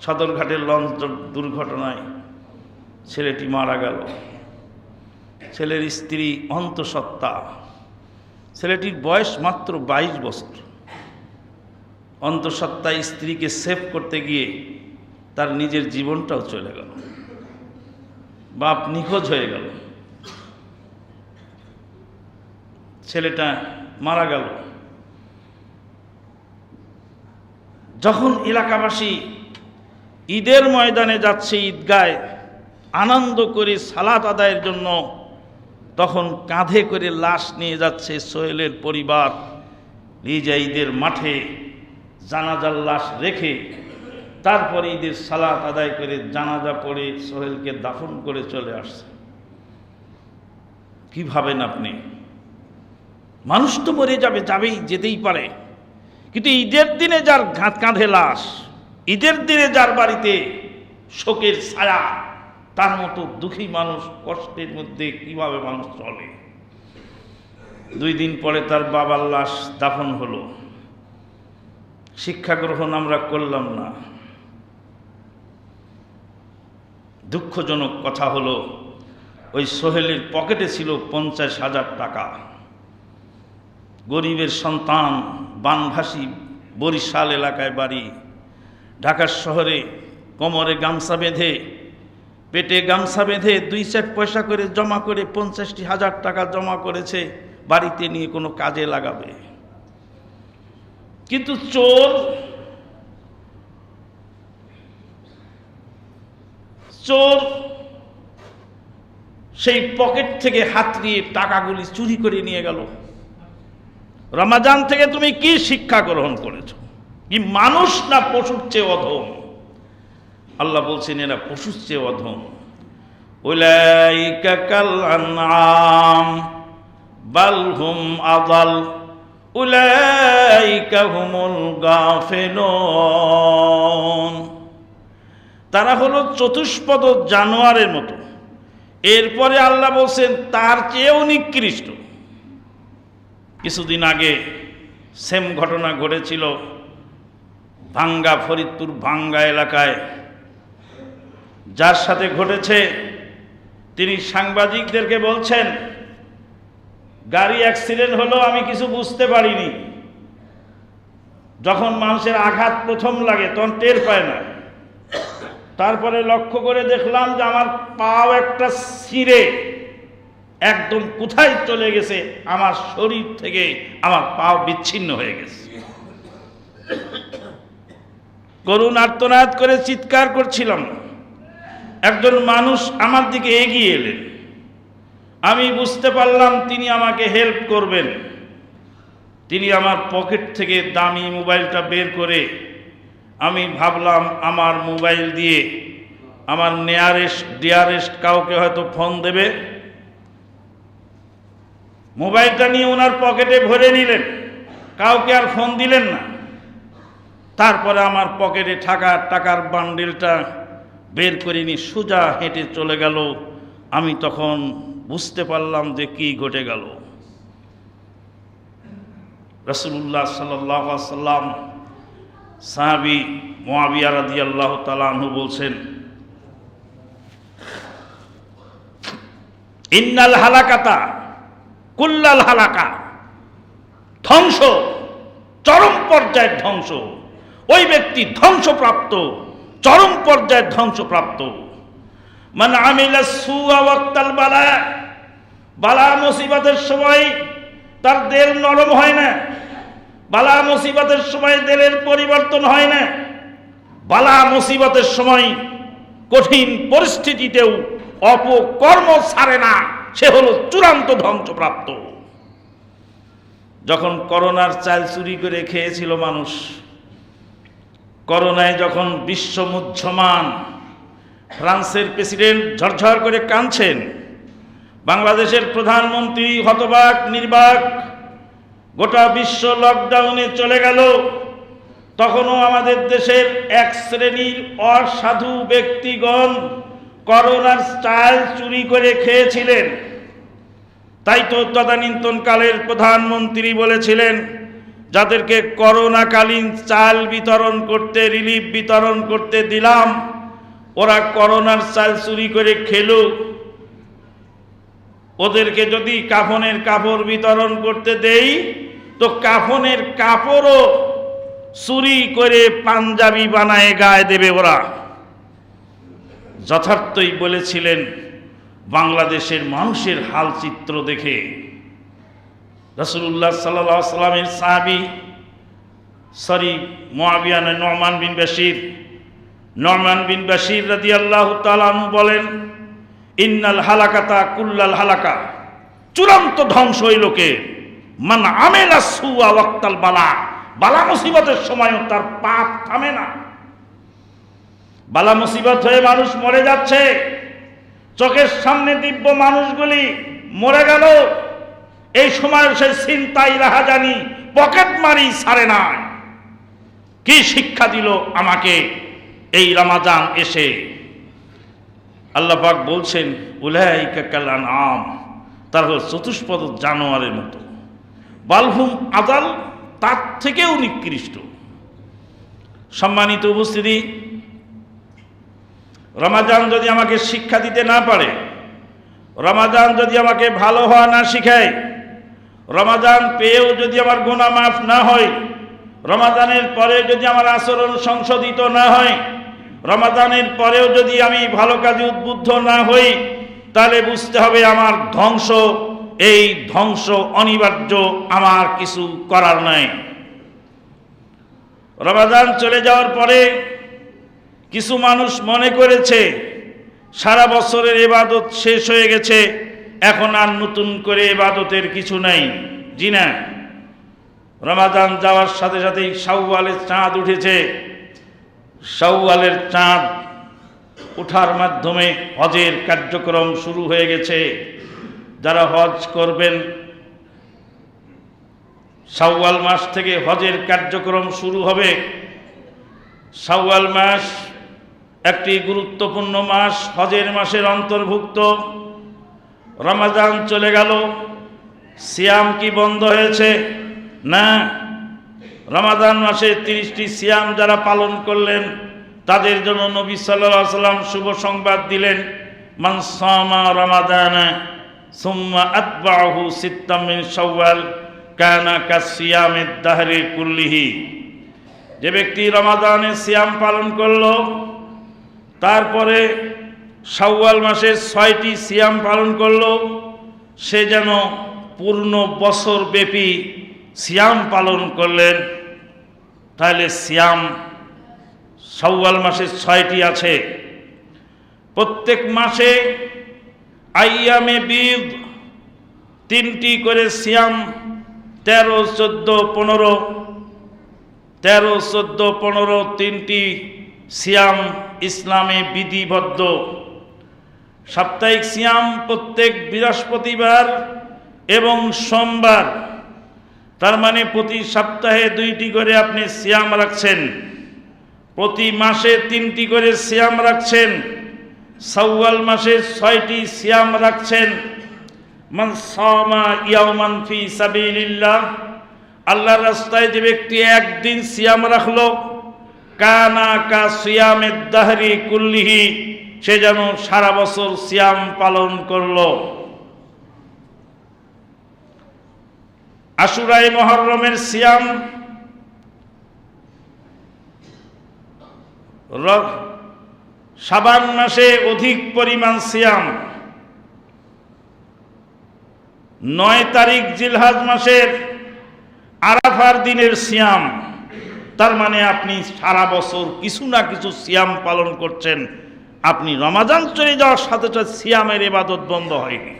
সদরঘাটের launch দুর্ঘটনায় ছেলেটি মারা গেল। ছেলের স্ত্রী অন্তঃসত্ত্বা, ছেলেটির বয়স মাত্র 22 বছর। অন্তঃসত্ত্বা স্ত্রীকে সেভ করতে গিয়ে তার নিজের জীবনটাও চলে গেল। বাপ নিখোঁজ হয়ে গেল, ছেলেটা মারা গেল। যখন এলাকাবাসী ঈদের ময়দানে যাচ্ছে, ঈদগায় আনন্দ করে সালাত আদায়ের জন্য, তখন কাঁধে করে লাশ নিয়ে যাচ্ছে সোহেলের পরিবার। নিজে ঈদের মাঠে জানাজার লাশ রেখে তারপরে ঈদের সালাত আদায় করে জানাজা পড়ে সোহেলকে দাফন করে চলে আসছে। কি ভাবেন আপনি? মানুষ তো মরে যাবে, যাবেই, যেতেই পারে, কিন্তু ঈদের দিনে যার কাঁধে লাশ, ঈদের দিনে যার বাড়িতে শোকের ছায়া, তার মতো দুঃখী মানুষ, কষ্টের মধ্যে কিভাবে মানুষ চলে? 2 দিন পরে তার বাবার লাশ দাফন হলো। শিক্ষা গ্রহণ আমরা করলাম না। দুঃখজনক কথা হলো, ওই সোহেলের পকেটে ছিল 50,000 টাকা। গরিবের সন্তান, বানভাসী, বরিশাল এলাকায় বাড়ি, ঢাকা শহরে কোমরে গামছা বেঁধে, পেটে গামছা বেঁধে 2-4 পয়সা করে জমা করে 50,000 টাকা জমা করেছে, বাড়িতে নিয়ে কোনো কাজে লাগাবে। কিন্তু চোর সেই পকেট থেকে হাতড়িয়ে টাকাগুলি চুরি করে নিয়ে গেল। রমাজান থেকে তুমি কি শিক্ষা গ্রহণ করেছো? কি মানুষ না পশুর চেয়ে অধম? আল্লাহ বলছেন এরা পশুর চেয়ে অধম। উলাইকা কাল আনআম বাল হুম আযাল উলাইকা হুমুল গাফিলুন। তারা হলো চতুষ্পদ জানোয়ারের মতো। এরপরে আল্লাহ বলছেন তার চেয়েও নিকৃষ্ট। কিছুদিন আগে সেম ঘটনা ঘটেছিল ভাঙ্গা, ফরিদপুর ভাঙ্গা এলাকায়। যার সাথে ঘটেছে তিনি সাংবাদিকদেরকে বলছেন, গাড়ি অ্যাক্সিডেন্ট হলো, আমি কিছু বুঝতে পারিনি। যখন মানুষের আঘাত প্রথম লাগে তখন টের পায় না, তারপরে লক্ষ্য করে দেখলাম যে আমার পাও একটা ছিঁড়ে একদম কোথায় চলে গেছে, আমার শরীর থেকে আমার পাও বিচ্ছিন্ন হয়ে গেছে। করুণ আর্তনাদ করে চিৎকার করছিলাম। একজন মানুষ আমার দিকে এগিয়ে এলেন, আমি বুঝতে পারলাম তিনি আমাকে হেল্প করবেন। তিনি আমার পকেট থেকে দামি মোবাইলটা বের করে, আমি ভাবলাম আমার মোবাইল দিয়ে আমার ডিয়ারেস্ট কাউকে হয়তো ফোন দেবে। মোবাইলটা নিয়ে ওনার পকেটে ভরে নিলেন, কাউকে আর ফোন দিলেন না। তারপরে আমার পকেটে টাকার বান্ডিলটা বের করে নিয়ে সোজা হেঁটে চলে গেল। আমি তখন বুঝতে পারলাম যে কি ঘটে গেল। রাসূলুল্লাহ সাল্লাল্লাহু আলাইহি ওয়াসাল্লাম সাহাবী মুআবিয়া রাদিয়াল্লাহু তাআলা আনহু বলছেন, ইন্নাল হালাকাতা কুল্লাল হালাকা, ধ্বংস, চরম পর্যায়ের ধ্বংস, ওই ব্যক্তি ধ্বংসপ্রাপ্ত, চরম পর্যায়ের ধ্বংসপ্রাপ্ত। মান আমিলা সুআ ওয়াক্তাল বালা, বালা মুসিবতের সময় তার দিল নরম হয় না, বালা মুসিবতের সময় দিলের পরিবর্তন হয় না, বালা মুসিবতের সময় কঠিন পরিস্থিতিতেও অপকর্ম ছাড়ে না, সে হলো চূড়ান্ত ধ্বংসপ্রাপ্ত। যখন করোনার চাল চুরি করে খেয়েছিল মানুষ, করোনায় যখন বিশ্ব মুহ্যমান, ফ্রান্সের প্রেসিডেন্ট ঝরঝর করে কাঁদছেন, বাংলাদেশের প্রধানমন্ত্রী হতবাক নির্বাক, গোটা বিশ্ব লকডাউনে চলে গেল, তখনও আমাদের দেশের এক শ্রেণীর অসাধু ব্যক্তিগণ করোনার চাল চুরি করে খেয়েছিলেন। তাই তো তদানীন্তনকালের প্রধানমন্ত্রী বলেছিলেন, যাদেরকে করোনাকালীন চাল বিতরণ করতে, রিলিফ বিতরণ করতে দিলাম, ওরা করোনার চাল চুরি করে খেলো। ওদেরকে যদি কাফনের কাপড় বিতরণ করতে দেই তো কাফনের কাপড়ও চুরি করে পাঞ্জাবি বানায় গায়ে দেবে ওরা। যথার্থই বলেছিলেন বাংলাদেশের মানুষের হাল চিত্র দেখে। রাসূলুল্লাহ সাল্লাল্লাহু আলাইহি ওয়াসাল্লামের সাহাবী মুআবিয়া নু'মান বিন বাশির রাদিয়াল্লাহু তাআলা আনহু বলেন, ইন্নাল হালাকাতা কুল্লাল হালাকা, চূড়ান্ত ধ্বংস হইল কে মান আমিলা সুআ ওয়াক্তাল বালা, বালা মুসিবতের সময়ও তার পাপ থামে না। বালা মুসিবত হয়ে মানুষ মরে যাচ্ছে, চোখের সামনে দিব্য মানুষগুলি মরে গেল, এই সময় সে ছিনতাই, রাহাজানি, পকেট মারি ছাড়ে না। কি শিক্ষা দিল আমাকে এই রমাজান এসে? আল্লাহ পাক বলছেন, উলাইকা কাল আনআম, তারা হল চতুষ্পদ জানোয়ারের মতো, বালহুম আদাল, তার থেকেও নিকৃষ্ট। সম্মানিত উপস্থিতি, রমাজান যদি আমাকে শিক্ষা দিতে না পারে, রমাজান যদি আমাকে ভালো হওয়া না শিখায়, রমাজান পেয়েও যদি আমার গুনাহ মাফ না হয়, রমাজানের পরে যদি আমার আচরণ সংশোধিত না হয়, রমাজানের পরেও যদি আমি ভালো কাজে উদ্বুদ্ধ না হই, তাহলে বুঝতে হবে আমার ধ্বংস, এই ধ্বংস অনিবার্য, আমার কিছু করার নাই। রমাজান চলে যাওয়ার পরে কিছু মানুষ মনে করেছে সারা বছরের ইবাদত শেষ হয়ে গেছে, এখন আর নতুন করে ইবাদতের কিছু নাই। জি না, রমাজান যাওয়ার সাথে সাথেই শাওয়ালের চাঁদ উঠেছে। শাওয়ালের চাঁদ ওঠার মাধ্যমে হজের কার্যক্রম শুরু হয়ে গেছে। যারা হজ করবেন, শাওয়াল মাস থেকে হজের কার্যক্রম শুরু হবে। শাওয়াল মাস একটি গুরুত্বপূর্ণ মাস, হজের মাসের অন্তর্ভুক্ত। রমাজান চলে গেল, সিয়াম কি বন্ধ হয়েছে? না, রমাজান মাসে 30টি সিয়াম যারা পালন করলেন তাদের জন্য নবী সাল্লাল্লাহু আলাইহি ওয়াসাল্লাম শুভ সংবাদ দিলেন, মান সামা রমাদানা সুম্মা আতবাহু সিত্তাম মিন শাওয়াল কানা কাসিয়ামিদ দাহরি কুল্লিহি। যে ব্যক্তি রমাদানে সিয়াম পালন করলো, তারপরে শাওয়াল মাসে 6টি সিয়াম পালন করলো, সে যেন পূর্ণ বছর ব্যাপী সিয়াম পালন করলেন। তাহলে সিয়াম শাওয়াল মাসে 6টি আছে। প্রত্যেক মাসে আইয়ামে বীদ 3টি করে সিয়াম, 13, 14, 15, 13, 14, 15 3টি সিয়াম ইসলামে বিধিবদ্ধ। সাপ্তাহিক সিয়াম প্রত্যেক বৃহস্পতিবার এবং সোমবার, তার মানে প্রতি সপ্তাহে 2টি করে আপনি সিয়াম রাখছেন, প্রতি মাসে 3টি করে সিয়াম রাখছেন, শাওয়াল মাসে 6টি সিয়াম রাখছেন। মান সামা ইয়াওমান ফি সাবিলিল্লাহ, আল্লাহর রাস্তায় যে ব্যক্তি একদিন সিয়াম রাখলো, কানা কা সিয়ামিদ দাহরি কুল্লিহি, সে যেন সারা বছর সিয়াম পালন করলো। আশুরায়ে মুহররমের সিয়াম, শাবান মাসে অধিক পরিমাণ সিয়াম, 9 তারিখ জিলহজ মাসের আরাফার দিনের সিয়াম। তার মানে আপনি সারা বছর কিছু না কিছু সিয়াম পালন করছেন। আপনি রমাজান চলে যাওয়ার সাথে সাথে সিয়ামের ইবাদত বন্ধ হয়নি।